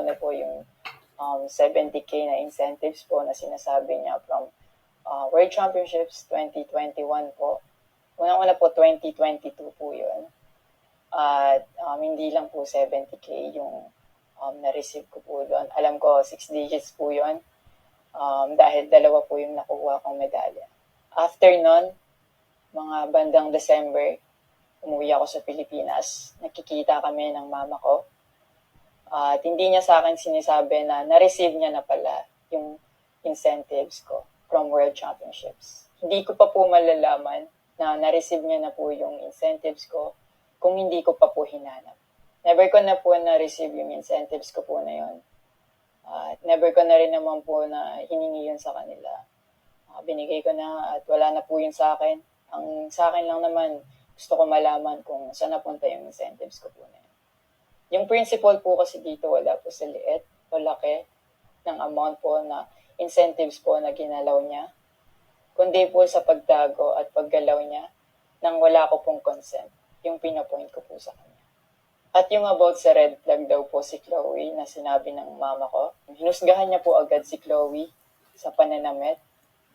una po yung 70K na incentives po na sinasabi niya from World Championships 2021 po. Unang-una po 2022 po yun. At hindi lang po 70K yung na-receive ko po doon. Alam ko 6 digits po yun dahil dalawa po yung nakuha kong medalya. After nun, mga bandang December, umuwi ako sa Pilipinas. Nakikita kami ng mama ko. At hindi niya sa akin sinasabi na na-receive niya na pala yung incentives ko from World Championships. Hindi ko pa po malalaman na na-receive niya na po yung incentives ko kung hindi ko pa po hinanap. Never ko na po na-receive yung incentives ko po na yun. At never ko na rin naman po na hiningi yun sa kanila. Binigay ko na at wala na po yun sa akin. Ang sa akin lang naman, gusto ko malaman kung saan napunta yung incentives ko po na yun. Yung principal po kasi dito wala po sa liit o laki ng amount po na incentives po na ginalaw niya, kundi po sa pagtago at paggalaw niya nang wala ko pong consent, yung pinapoint ko po sa kanya. At yung about sa red flag daw po si Chloe na sinabi ng mama ko, hinusgahan niya po agad si Chloe sa pananamit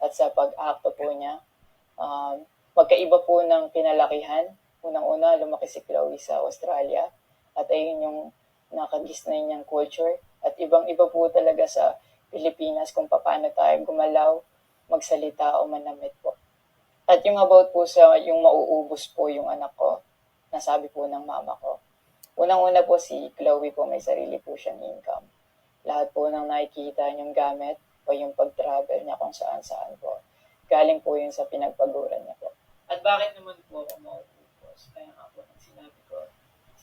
at sa pag-acto po niya. Magkaiba po ng pinalakihan. Unang-una, lumaki si Chloe sa Australia. At ayun yung nakagisnay niyang culture. At ibang-iba po talaga sa Pilipinas kung paano tayo gumalaw, magsalita o manamit po. At yung about po sa yung mauubos po yung anak ko, nasabi po ng mama ko. Unang-una po si Chloe po may sarili po siyang income. Lahat po ng nakikita niyong gamit o yung pag-travel niya kung saan-saan po. Galing po yun sa pinagpaguran niya po. At bakit naman po ako mauubos? Kaya nga po nang sinabi ko,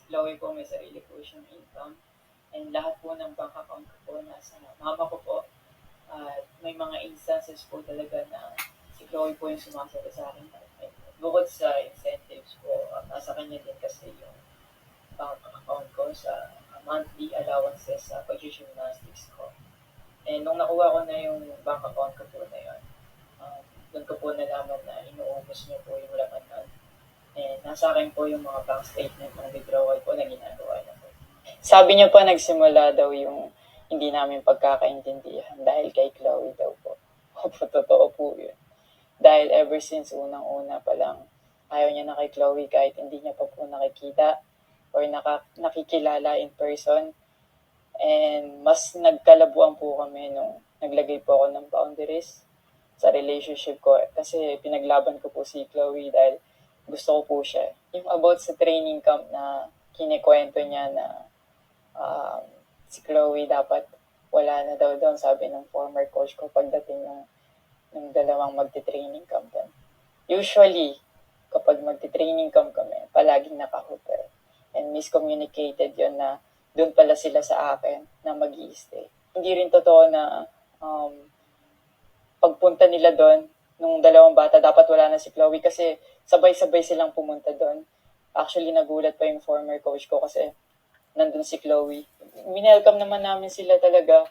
Chloe po may sarili po siyang income and lahat po ng bank account ko po nasa mama ko po. At may mga instances po talaga na si Chloe po yung sumasagot sa akin. Bukod sa incentives po, nasa kanya din kasi yung bank account ko sa monthly allowances sa pag-gymnastics ko. And nung nakuha ko na yung bank account ko po na yun, doon ko po nalaman na inuubos niya po yung laman nun. And nasa akin po yung mga bank statement ng withdrawal po na ginagawa niya po. Sabi niya pa nagsimula daw yung hindi namin pagkakaintindihan dahil kay Chloe daw po. Opo, totoo po yun. Dahil ever since unang-una pa lang, ayaw niya na kay Chloe kahit hindi niya pa po nakikita or nakikilala in person. And mas nagkalabuan po kami nung naglagay po ako ng boundaries sa relationship ko. Kasi pinaglaban ko po si Chloe dahil gusto ko po siya. Yung about sa training camp na kinikwento niya na si Chloe dapat wala na daw doon, sabi ng former coach ko pagdating ng dalawang magti-training camp doon. Usually, kapag magti-training camp kami, palaging naka-hotel. And miscommunicated yun na doon pala sila sa akin na mag-i-stay. Hindi rin totoo na pagpunta nila doon, nung dalawang bata, dapat wala na si Chloe kasi sabay-sabay silang pumunta doon. Actually, nagulat pa yung former coach ko kasi nandun si Chloe. Minelcome naman namin sila talaga.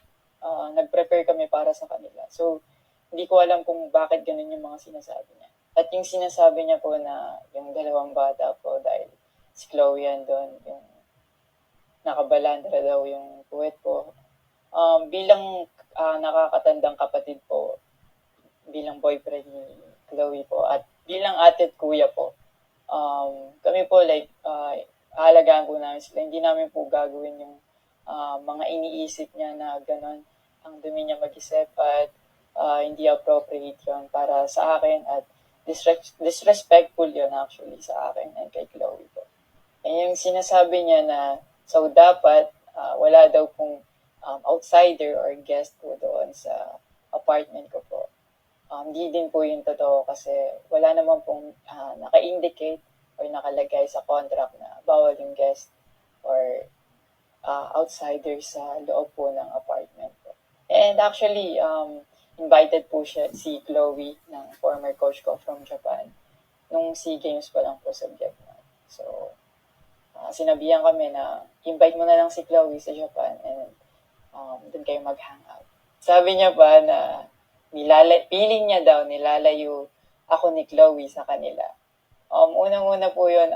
Nag-prepare kami para sa kanila. So, hindi ko alam kung bakit ganun yung mga sinasabi niya. At yung sinasabi niya po na yung dalawang bata po dahil si Chloe yan doon, yung nakabalandra daw yung puwet po. Bilang nakakatandang kapatid po, bilang boyfriend ni Chloe po, at bilang ate at kuya po, kami po like, aalagaan po namin sila. Hindi namin po gagawin yung mga iniisip niya na gano'n. Ang dumi niya mag-isip at hindi appropriate yun para sa akin at disrespectful yun actually sa akin and kay Chloe po. And yung sinasabi niya na so dapat wala daw pong outsider or guest po doon sa apartment ko po. Hindi din po yung totoo kasi wala naman pong naka-indicate or nakalagay sa contract na bawal yung guest or outsider sa loob po ng apartment po. And actually, invited po siya, si Chloe, ng former coach ko from Japan, nung SEA Games pa lang po sa Vietnam. So, sinabihan kami na invite mo na lang si Chloe sa Japan and doon kayo mag-hangout. Sabi niya pa na feeling niya daw nilalayo ako ni Chloe sa kanila. Unang-una po yun,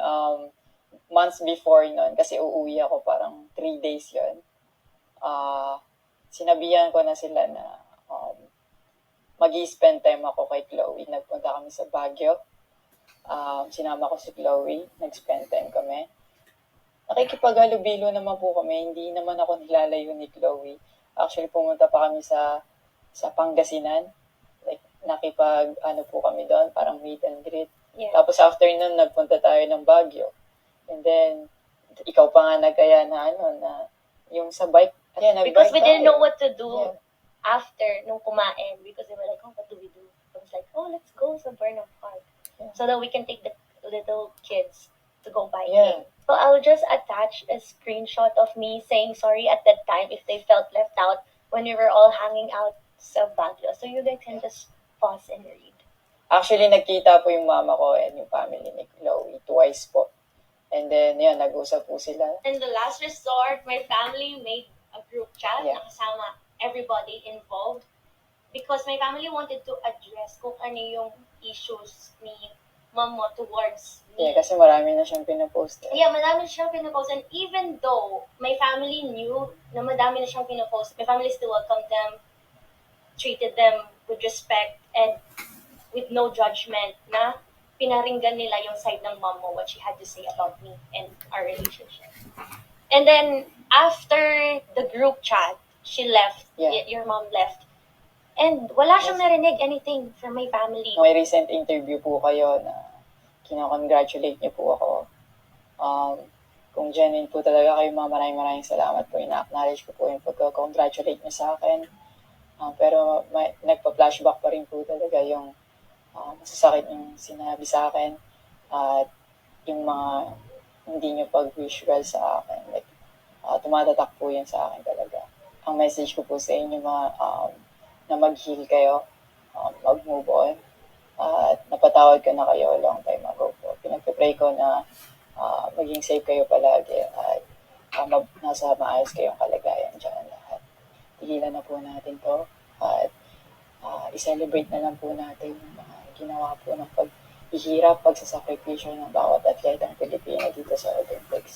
months before nun, kasi uuwi ako parang 3 days yun. sinabihan ko na sila na mag-i-spend time ako kay Chloe. Nagpunta kami sa Baguio. Sinama ko si Chloe. Nag-spend time kami. Nakikipaghalubilo naman po kami. Hindi naman ako nilalayo ni Chloe. Actually, pumunta pa kami sa Pangasinan. Like, po kami doon. Parang meet and greet. Yeah. Tapos after nun, nagpunta tayo ng Baguio. And then, ikaw pa nga nagkaya na yung sa bike. Because we didn't know what to do Yeah. after nung kumain. Because they were like, oh, what do we do? I was like, oh, let's go sa Burnham Park. Yeah. So that we can take the little kids to go biking. Yeah. So I'll just attach a screenshot of me saying sorry at that time if they felt left out when we were all hanging out sa Baguio. So you guys can just pause and read. Actually, nagkita po yung mama ko and yung family ni Chloe twice po. And then, yun, nag-usap po sila. In the last resort, my family made a group chat Yeah. na kasama everybody involved because my family wanted to address kung ano yung issues ni mom mo towards me. Yeah, kasi marami na siyang pinapost. Yeah, madami na siyang pinapost. And even though my family knew na madami na siyang pinapost, my family still welcomed them, treated them with respect, and with no judgment na pinaringgan nila yung side ng mom mo, what she had to say about me and our relationship. And then, after the group chat, she left. Yeah. Your mom left. And wala siyang narinig anything from my family. May recent interview po kayo na kinakongratulate niyo po ako. Kung genuine po talaga kayo, maraming salamat po. Ina-acknowledge ko po yung pagka-congratulate niyo sa akin. Pero nagpa-flashback pa rin po talaga yung masasakit yung sinabi sa akin at yung mga hindi nyo pag-wish well sa akin. Like, tumatatak po yan sa akin talaga. Ang message ko po sa inyo na mag-heal kayo, mag-move on, at napatawad ko na kayo long time ago po. Pinagpipray ko na maging safe kayo palagi at nasa maayos kayong kalagayan dyan lahat. Tigilan na po natin to at i-celebrate na lang po natin yung mga ginawa po ng paghihirap, pagsasakripisyo ng bawat atleta ng Pilipina dito sa Olympics.